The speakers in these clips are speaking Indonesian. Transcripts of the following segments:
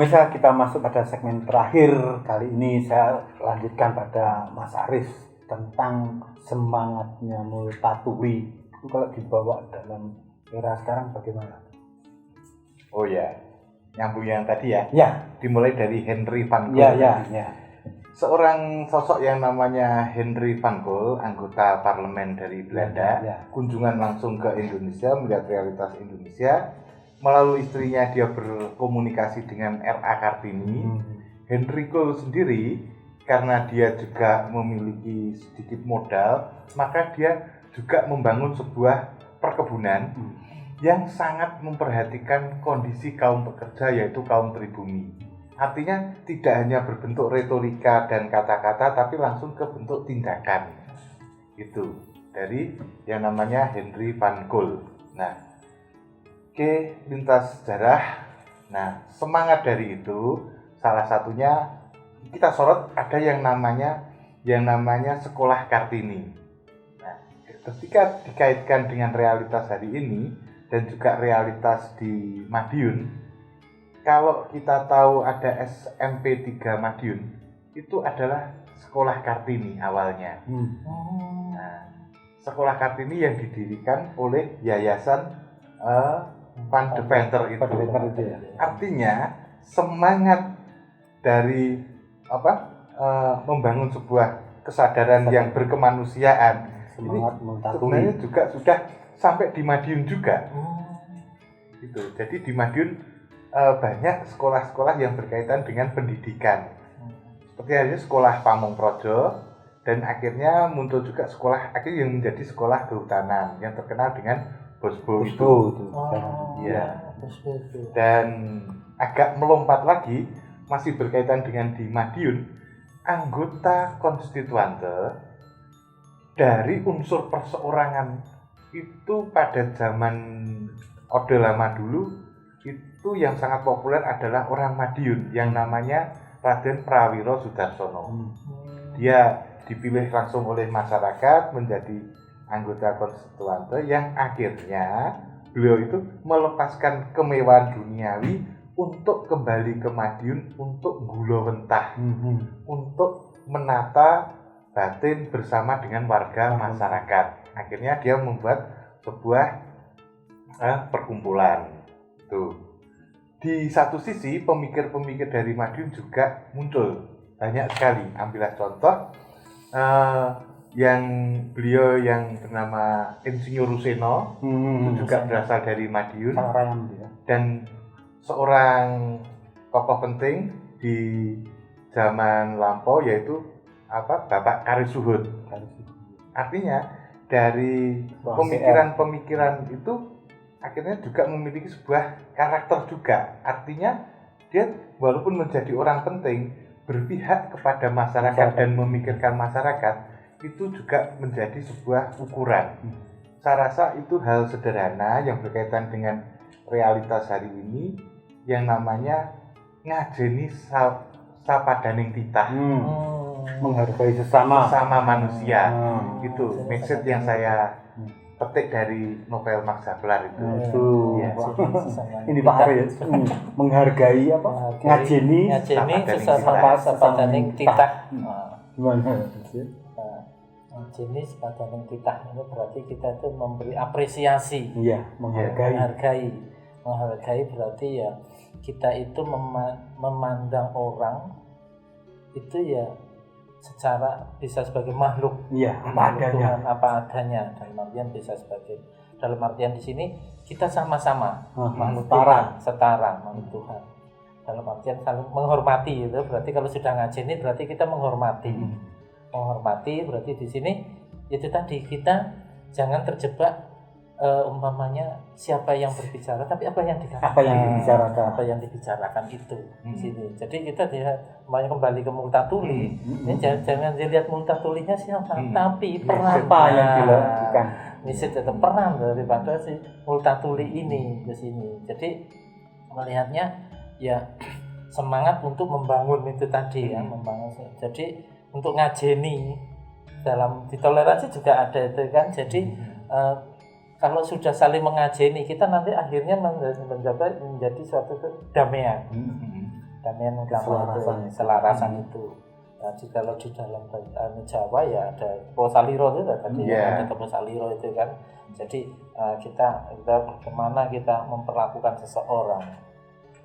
pemirsa, kita masuk pada segmen terakhir. Kali ini saya lanjutkan pada Mas Aris tentang semangatnya Multatuli. Itu kalau dibawa dalam era sekarang bagaimana? Oh ya, nyambung yang tadi ya. Ya. Dimulai dari Henry van Gogh. Ya. Seorang sosok yang namanya Henry van Gogh, anggota parlemen dari Belanda, kunjungan langsung ke Indonesia, melihat realitas Indonesia. Melalui istrinya dia berkomunikasi dengan R.A. Kartini. Henry Gogh sendiri, karena dia juga memiliki sedikit modal, maka dia juga membangun sebuah perkebunan yang sangat memperhatikan kondisi kaum pekerja, yaitu kaum pribumi. Artinya tidak hanya berbentuk retorika dan kata-kata, tapi langsung ke bentuk tindakan. Itu dari yang namanya Henry van Gogh. Nah, oke, lintas sejarah. Nah, semangat dari itu salah satunya kita sorot ada yang namanya sekolah Kartini. Nah, ketika dikaitkan dengan realitas hari ini dan juga realitas di Madiun, kalau kita tahu ada SMP 3 Madiun, itu adalah sekolah Kartini awalnya. Nah, sekolah Kartini yang didirikan oleh Yayasan Van Deventer itu. Artinya semangat dari membangun sebuah kesadaran yang berkemanusiaan semangat ini sebenarnya juga sudah sampai di Madiun juga. Gitu. Jadi di Madiun banyak sekolah-sekolah yang berkaitan dengan pendidikan. Seperti halnya sekolah Pamong Praja, dan akhirnya muncul juga sekolah akhirnya yang menjadi sekolah kehutanan yang terkenal dengan Bosbo itu. Iya. Dan agak melompat lagi, masih berkaitan dengan di Madiun, anggota konstituante dari unsur perseorangan itu pada zaman Orde Lama dulu itu yang sangat populer adalah orang Madiun yang namanya Raden Prawiro Sudarsono. Dia dipilih langsung oleh masyarakat menjadi anggota konstituante yang akhirnya beliau itu melepaskan kemewahan duniawi untuk kembali ke Madiun untuk gulawentah, untuk menata batin bersama dengan warga masyarakat. Akhirnya dia membuat sebuah perkumpulan. Tuh. Di satu sisi pemikir-pemikir dari Madiun juga muncul banyak sekali. Ambillah contoh yang beliau yang bernama Insinyur Ruseno itu juga berasal dari Madiun dan seorang tokoh penting di zaman lampau yaitu Bapak Karisuhud. Artinya dari pemikiran-pemikiran itu akhirnya juga memiliki sebuah karakter juga. Artinya dia walaupun menjadi orang penting berpihak kepada masyarakat dan memikirkan masyarakat itu juga menjadi sebuah ukuran. Saya rasa itu hal sederhana yang berkaitan dengan realitas hari ini yang namanya ngajeni sapadaning titah. Menghargai sesama manusia. Itu maksud yang saya petik dari novel Max Havelaar itu. Ya. Ini Pak Aris menghargai ngajeni sapadaning titah. Gimana? Jenis padaning titah ini berarti kita itu memberi apresiasi, menghargai berarti ya kita itu memandang orang itu ya secara bisa sebagai makhluk, Tuhan apa adanya, dalam artian di sini kita sama-sama makhluk setara makhluk Tuhan, dalam artian saling menghormati. Itu berarti kalau sudah ngajeni berarti kita menghormati. Menghormati berarti di sini itu tadi kita jangan terjebak umpamanya siapa yang berbicara tapi apa yang dibicarakan itu di sini. Jadi kita kembali ke Multatuli. Ini jangan dilihat Multatulinya siapa, tapi peran apa yang dilakukan. Misi tetap peran daripada si Multatuli ini di sini. Jadi melihatnya ya semangat untuk membangun itu tadi ya, membangun. Jadi untuk ngajeni dalam ditoleransi juga ada itu kan. Jadi kalau sudah saling mengajeni kita nanti akhirnya menjadi suatu kedamaian. damaian utama itu, selarasan itu. Nah, kalau di dalam Jawa ya ada Posaliro itu tadi ada Posaliro itu kan. Jadi kita bagaimana kita memperlakukan seseorang,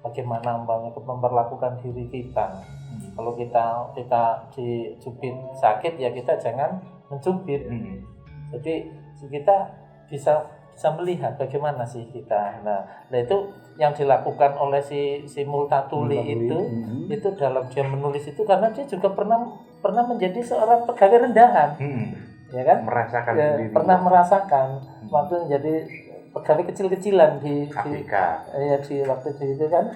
bagaimana memperlakukan diri kita. Kalau kita dicubit sakit ya kita jangan mencubit. Jadi kita bisa melihat bagaimana sih kita. Nah itu yang dilakukan oleh si Multatuli itu dalam dia menulis itu karena dia juga pernah menjadi seorang pegawai rendahan. Ya kan? Merasakan ya, pernah merasakan waktu menjadi pegawai kecil-kecilan di waktu itu kan.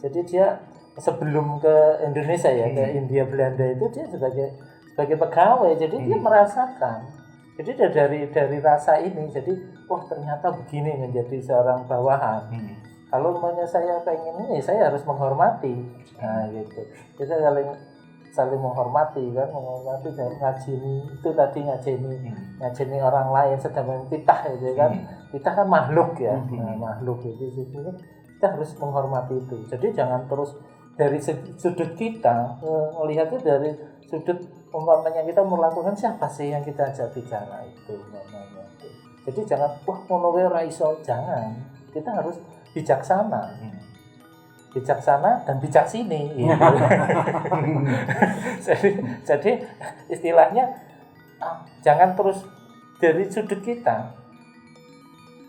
Jadi dia sebelum ke Indonesia ya ke India Belanda itu dia sebagai pegawai. Jadi dia merasakan. Jadi dari rasa ini jadi ternyata begini menjadi seorang bawahan. Kalau namanya saya pengen ini saya harus menghormati. Nah gitu. Kita saling menghormati kan, menghormati dan ngajeni orang lain sedangkan kita itu kan. Kita kan makhluk ya. Makhluk itu kita harus menghormati itu. Jadi jangan terus dari sudut kita melihatnya dari sudut umpamanya kita melakukan siapa sih yang kita ajak bicara itu namanya. Jadi jangan ngono wae ora iso, jangan. Kita harus bijaksana. Bijaksana dan bijaksini gitu. jadi istilahnya jangan terus dari sudut kita.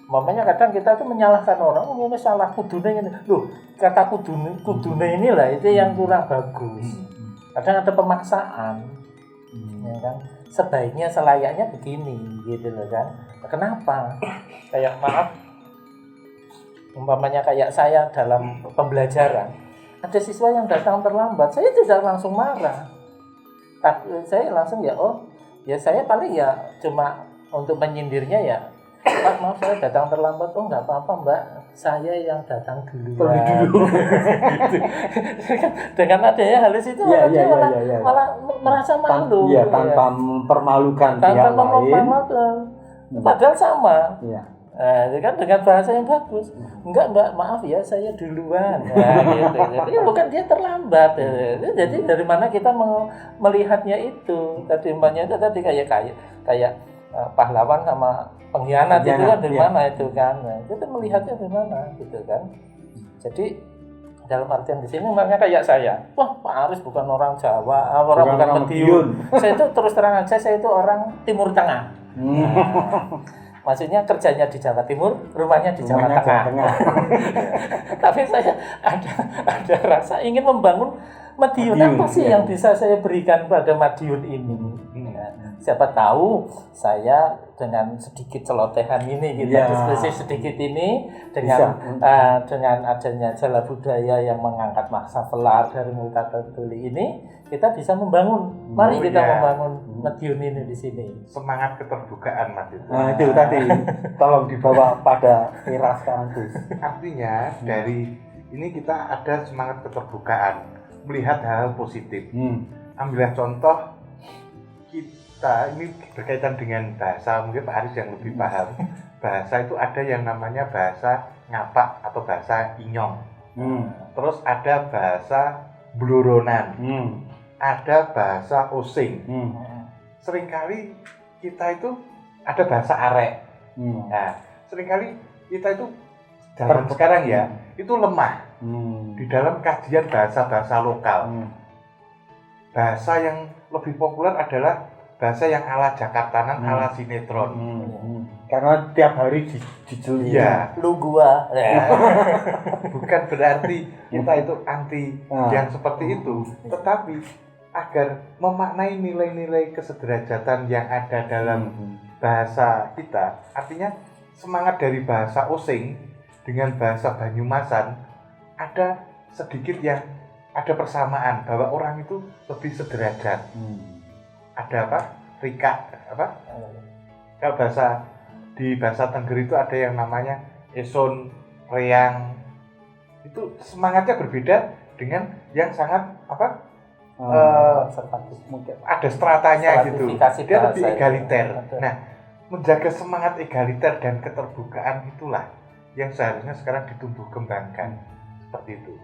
Mamanya kadang kita tuh menyalahkan orang, ini salah kudune ini. Loh, kata kudune inilah itu yang kurang bagus. Kadang ada pemaksaan. Ya kan? Sebaiknya selayaknya begini gitu loh kan. Kenapa? Kayak maaf umpamanya kayak saya dalam pembelajaran, ada siswa yang datang terlambat, saya tidak langsung marah. Tapi saya langsung ya saya paling ya cuma untuk menyindirnya ya, Pak maaf saya datang terlambat. Nggak apa-apa Mbak, saya yang datang duluan. Dengan adanya hal itu malah merasa malu. Tanpa mempermalukan pihak lain. Padahal sama. Itu kan dengan bahasa yang bagus. Enggak Mbak, maaf ya saya duluan. Gitu. Jadi bukan dia terlambat. Jadi dari mana kita melihatnya itu? Tadi mbaknya itu tadi kayak pahlawan sama pengkhianat itu kan dari mana itu kan? Kita melihatnya dari mana gitu kan? Jadi dalam artian di sini makanya kayak saya. Pak Aris bukan orang Jawa, bukan Madiun. Saya itu terus terang aja saya itu orang Timur Tengah. Maksudnya kerjanya di Jawa Timur, rumahnya di Jawa Tengah. Tapi saya ada rasa ingin membangun Madiun. Apa sih yang bisa saya berikan pada Madiun ini? Siapa tahu saya dengan sedikit celotehan ini gitu, diskusi sedikit ini dengan adanya jala budaya yang mengangkat maksa velar dari Multatuli ini, kita bisa membangun. Mari kita membangun Madiun ini di sini. Semangat keterbukaan Mas itu. Nah itu tadi tolong dibawa pada era sekarang Gus. Artinya dari ini kita ada semangat keterbukaan, melihat hal positif. Ambillah contoh kita ini berkaitan dengan bahasa, mungkin Pak Aris yang lebih paham. Bahasa itu ada yang namanya bahasa ngapak atau bahasa inyong. Terus ada bahasa bloronan. Ada bahasa osing. Seringkali kita itu ada bahasa arek. Nah, seringkali kita itu dalam sekarang ya itu lemah di dalam kajian bahasa-bahasa lokal. Bahasa yang lebih populer adalah bahasa yang ala Jakartanan, ala sinetron. Karena tiap hari dijeli. Ya, lu gua. Bukan berarti kita itu anti yang seperti itu, tetapi agar memaknai nilai-nilai kesederajatan yang ada dalam bahasa kita. Artinya semangat dari bahasa osing dengan bahasa Banyumasan ada sedikit yang ada persamaan bahwa orang itu lebih sederajat. Ada apa? Rika apa? Kalau di bahasa Tengger itu ada yang namanya eson, reang. Itu semangatnya berbeda dengan yang sangat apa? Ada stratanya gitu. Dia lebih egaliter. Nah, menjaga semangat egaliter dan keterbukaan itulah yang seharusnya sekarang ditumbuh kembangkan. seperti itu.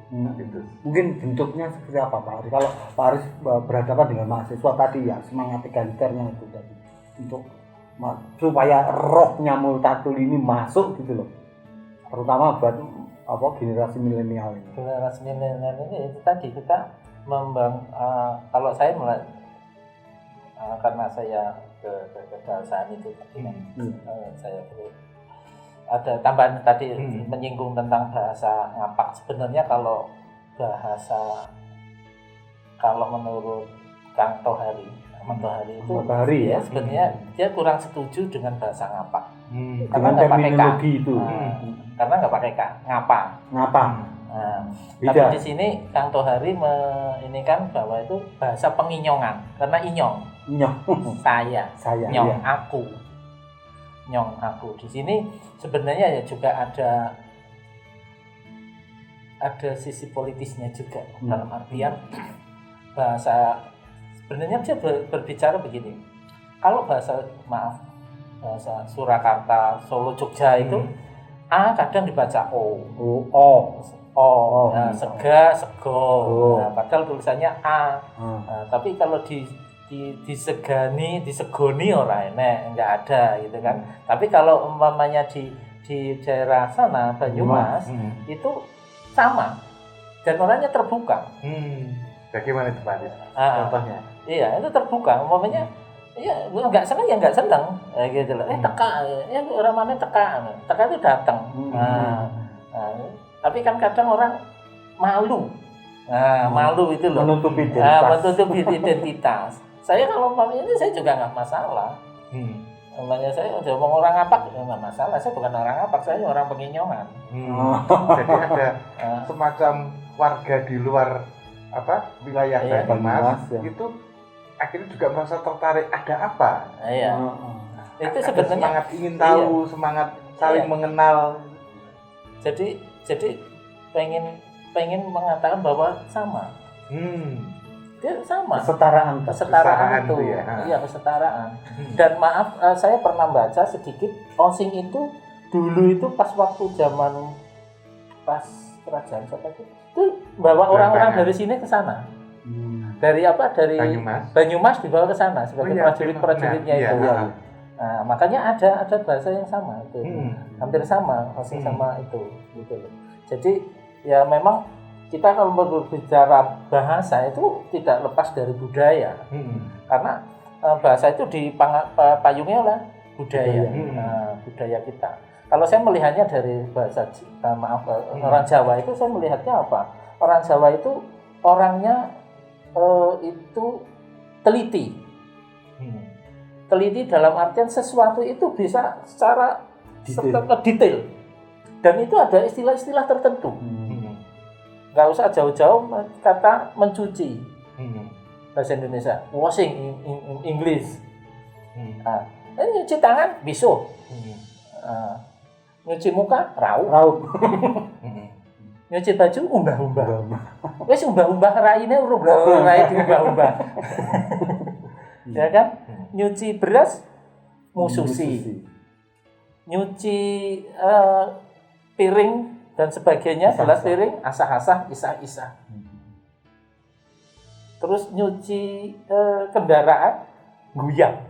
Mungkin bentuknya seperti apa Pak Aris? Kalau Pak Aris berhadapan dengan mahasiswa tadi ya, semangat egaliternya itu tadi, untuk supaya rohnya Multatul ini masuk gitu loh, terutama buat generasi milenial ini. Generasi milenial ini itu tadi kita kalau saya mulai karena saya ke bahasaan itu tadi saya ada tambahan tadi menyinggung tentang bahasa ngapak. Sebenarnya kalau menurut Kang Tohari itu ya sebenarnya dia kurang setuju dengan bahasa ngapak. Karena nggak pakai terminologi itu. Karena nggak pakai ngapa. Tapi di sini Kang Tohari ini kan bahwa itu bahasa penginyongan, karena inyong. saya nyong ya. Nyong aku. Di sini sebenarnya ya juga ada sisi politisnya juga, dalam artian bahasa sebenarnya dia berbicara begini. Kalau bahasa Surakarta, Solo, Jogja itu A kadang dibaca O. Nah, sego. Nah, padahal tulisannya A. Nah, tapi kalau disegoni orang enek, enggak ada gitu kan. Tapi kalau umpamanya di daerah sana Banyumas itu sama dan orangnya terbuka. Bagaimana itu Pak? Contohnya? Iya, itu terbuka. Umpamanya ya enggak senang ya enggak senang gitu loh. Teka ya orang mana teka itu datang. Tapi kan kadang orang malu. Malu itu loh. Menutupi identitas. Saya kalau umpamanya ini saya juga nggak masalah. Umpamanya saya udah ngomong orang ngapak nggak masalah. Saya bukan orang ngapak, saya orang penginyongan. Jadi ada semacam warga di luar wilayah Banyumas itu akhirnya juga merasa tertarik. Ada apa? Itu sebenarnya semangat ingin tahu, semangat saling mengenal. Jadi pengen mengatakan bahwa sama. Dia sama. Kesetaraan itu. Iya, kesetaraan. Dan maaf, saya pernah baca sedikit Osing itu dulu itu pas waktu zaman kerajaan siapa itu bawa orang-orang dari sini ke sana. Dari Banyumas dibawa ke sana sebagai prajurit-prajuritnya itu. Nah, makanya ada bahasa yang sama itu. Hampir sama, Osing sama itu gitu loh. Jadi ya memang kita kalau berbicara bahasa itu tidak lepas dari budaya, karena bahasa itu dipayungi oleh budaya, budaya kita. Kalau saya melihatnya dari bahasa orang Jawa itu, saya melihatnya apa? Orang Jawa itu orangnya itu teliti, teliti dalam artian sesuatu itu bisa secara detail, dan itu ada istilah-istilah tertentu. Nggak usah jauh-jauh kata mencuci, bahasa Indonesia, washing in English. Nyuci tangan bisu, nyuci muka raup, nyuci baju umbah-umbah. Wes umbah-umbah raine urung rai diumbah-umbah. Ya kan? Nyuci beras mususi. Nyuci piring dan sebagainya, gelas piring, asah-asah, isah-isah. Terus nyuci kendaraan, guyang.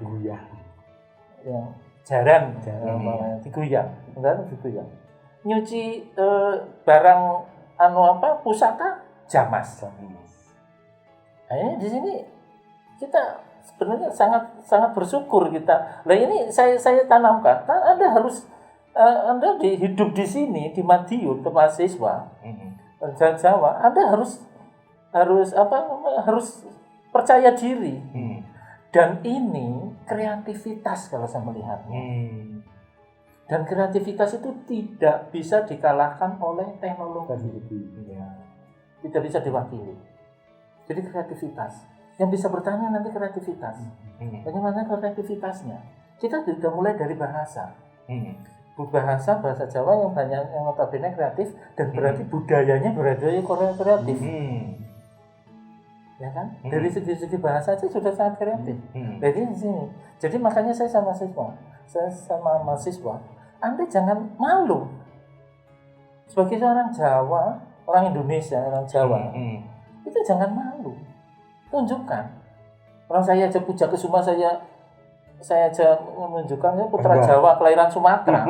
Ya, jaran diguyang, kendaraan diguyang. Nyuci barang pusaka, jamas. Nah, ini di sini kita sebenarnya sangat bersyukur kita. Nah, ini saya tanamkan. Anda harus hidup di sini di Madiun, ke mahasiswa Jawa, Anda harus percaya diri. Dan ini kreativitas kalau saya melihatnya. Dan kreativitas itu tidak bisa dikalahkan oleh teknologi. Tidak bisa diwakili. Jadi kreativitas. Yang bisa bertanya nanti kreativitas. Bagaimana kreativitasnya? Kita sudah mulai dari bahasa. Bahasa Jawa yang banyak yang notabene kreatif, dan berarti budayanya berada kreatif. Ya kan? Dari segi bahasa saja sudah sangat kreatif. Jadi di sini. Jadi makanya saya sama mahasiswa, Anda jangan malu. Sebagai seorang Jawa, orang Indonesia, orang Jawa, itu jangan malu, tunjukkan. Orang saya aja Puja Kesuma, saya aja menunjukkan saya putra Jawa kelahiran Sumatera.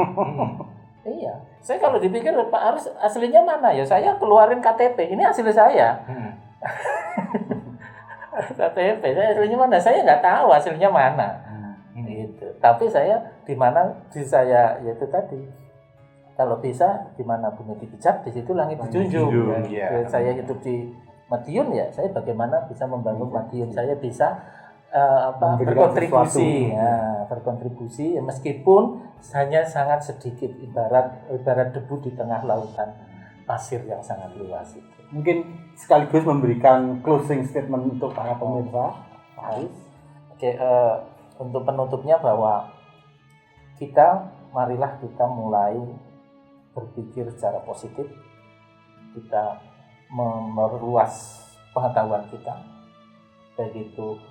Iya, saya kalau dipikir Pak Aris aslinya mana ya, saya keluarin KTP, ini asli saya. KTP saya aslinya mana, saya nggak tahu aslinya mana. Gitu. Tapi saya di mana di saya yaitu tadi, kalau bisa di mana bumi dipijak, di situ langit dijunjung. Ya. Saya hidup di Madiun ya, saya bagaimana bisa membangun Madiun, saya bisa berkontribusi, berkontribusi ya, meskipun hanya sangat sedikit, ibarat debu di tengah lautan pasir yang sangat luas itu. Mungkin sekaligus memberikan closing statement untuk para pemirsa, Pak Aris. Oke, untuk penutupnya bahwa marilah kita mulai berpikir secara positif, kita memperluas pengetahuan kita, baik itu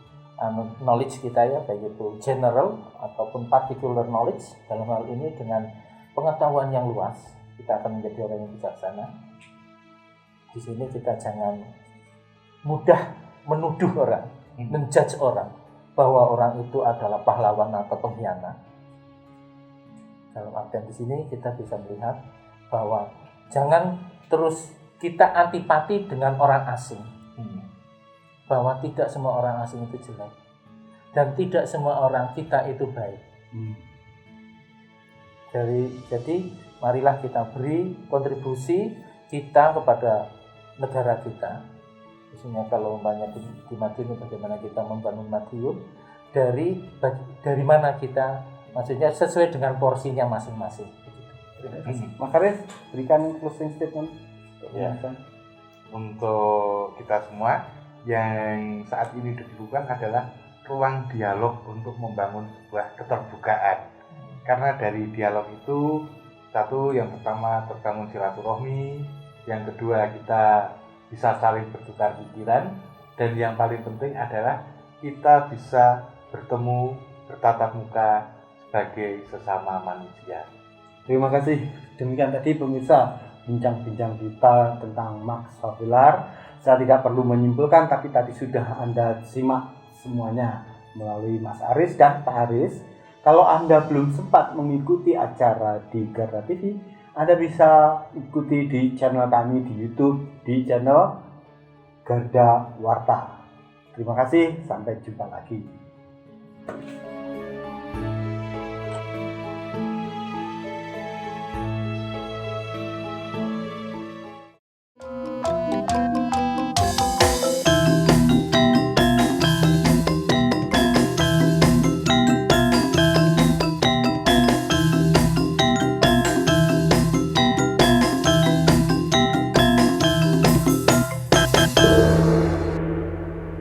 knowledge kita ya, baik itu general ataupun particular knowledge. Dalam hal ini dengan pengetahuan yang luas kita akan menjadi orang yang bijaksana. Di sini kita jangan mudah menuduh orang, menjudge orang bahwa orang itu adalah pahlawan atau pengkhianat. Dalam artian di sini kita bisa melihat bahwa jangan terus kita antipati dengan orang asing. Bahwa tidak semua orang asing itu jelek dan tidak semua orang kita itu baik. Jadi marilah kita beri kontribusi kita kepada negara kita. Khususnya kalau umpamanya di Madiun, bagaimana kita membangun Madiun dari mana kita, maksudnya sesuai dengan porsinya masing-masing. Terima kasih. Mas Aris, berikan closing statement. Ya. Untuk kita semua, yang saat ini dibutuhkan adalah ruang dialog untuk membangun sebuah keterbukaan. Karena dari dialog itu, satu, yang pertama terbangun silaturahmi, yang kedua kita bisa saling bertukar pikiran, dan yang paling penting adalah kita bisa bertemu, bertatap muka sebagai sesama manusia. Terima kasih. Demikian tadi pemirsa bincang-bincang kita tentang Max Havelaar. Saya tidak perlu menyimpulkan, tapi tadi sudah Anda simak semuanya melalui Mas Aris dan Pak Aris. Kalau Anda belum sempat mengikuti acara di Garda TV, Anda bisa ikuti di channel kami di YouTube, di channel Garda Warta. Terima kasih, sampai jumpa lagi.